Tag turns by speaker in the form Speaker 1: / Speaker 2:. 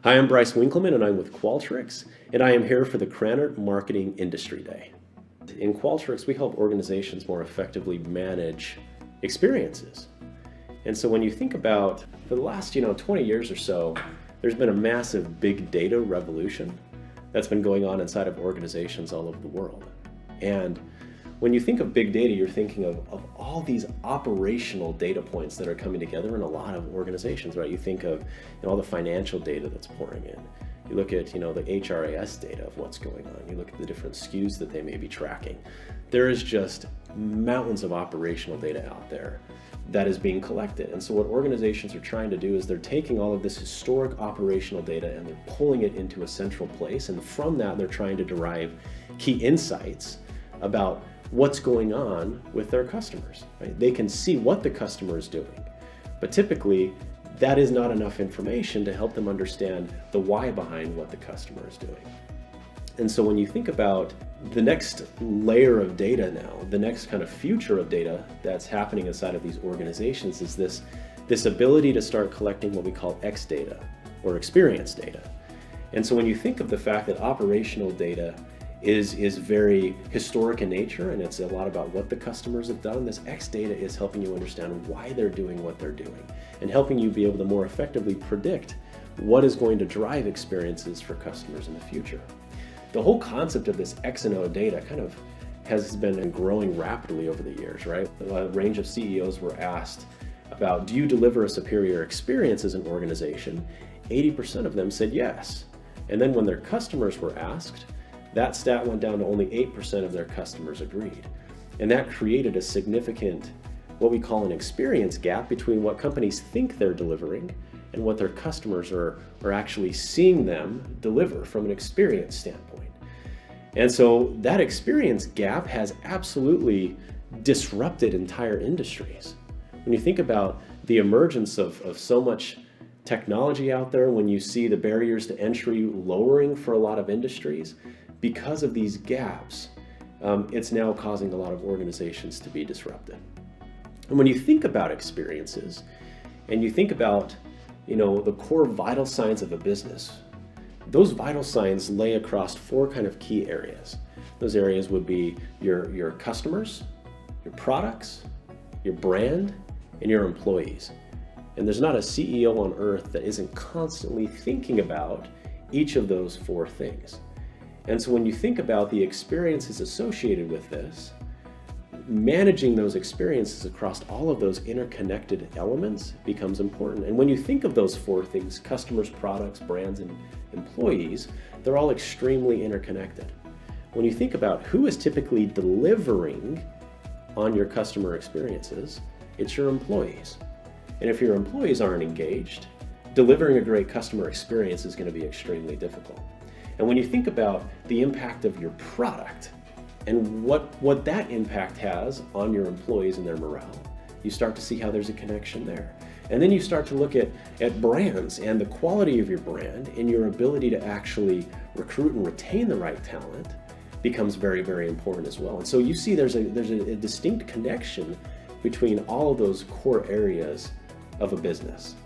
Speaker 1: Hi, I'm Bryce Winkelman and I'm with Qualtrics, and I am here for the Krannert Marketing Industry Day. In Qualtrics, we help organizations more effectively manage experiences. And so when you think about, for the last 20 years or so, there's been a massive big data revolution that's been going on inside of organizations all over the world. And when you think of big data, you're thinking of all these operational data points that are coming together in a lot of organizations, right? You think of all the financial data that's pouring in. You look at the HRIS data of what's going on. You look at the different SKUs that they may be tracking. There is just mountains of operational data out there that is being collected. And so what organizations are trying to do is they're taking all of this historic operational data and they're pulling it into a central place. And from that, they're trying to derive key insights about what's going on with their customers. Right? They can see what the customer is doing, but typically that is not enough information to help them understand the why behind what the customer is doing. And so when you think about the next layer of data now, the next kind of future of data that's happening inside of these organizations is this ability to start collecting what we call X data or experience data. And so when you think of the fact that operational data is very historic in nature and it's a lot about what the customers have done, this X data is helping you understand why they're doing what they're doing and helping you be able to more effectively predict what is going to drive experiences for customers in the future. The whole concept of this X and O data kind of has been growing rapidly over the years, right? A range of CEOs were asked about, do you deliver a superior experience as an organization? 80% of them said yes. And then when their customers were asked, that stat went down to only 8% of their customers agreed. And that created a significant, what we call an experience gap between what companies think they're delivering and what their customers are actually seeing them deliver from an experience standpoint. And so that experience gap has absolutely disrupted entire industries. When you think about the emergence of so much technology out there, when you see the barriers to entry lowering for a lot of industries, because of these gaps, it's now causing a lot of organizations to be disrupted. And when you think about experiences and you think about the core vital signs of a business, those vital signs lay across four kind of key areas. Those areas would be your customers, your products, your brand, and your employees. And there's not a CEO on earth that isn't constantly thinking about each of those four things. And so when you think about the experiences associated with this, managing those experiences across all of those interconnected elements becomes important. And when you think of those four things, customers, products, brands, and employees, they're all extremely interconnected. When you think about who is typically delivering on your customer experiences, it's your employees. And if your employees aren't engaged, delivering a great customer experience is going to be extremely difficult. And when you think about the impact of your product and what that impact has on your employees and their morale, you start to see how there's a connection there. And then you start to look at brands and the quality of your brand and your ability to actually recruit and retain the right talent becomes very, very important as well. And so you see there's a distinct connection between all of those core areas of a business.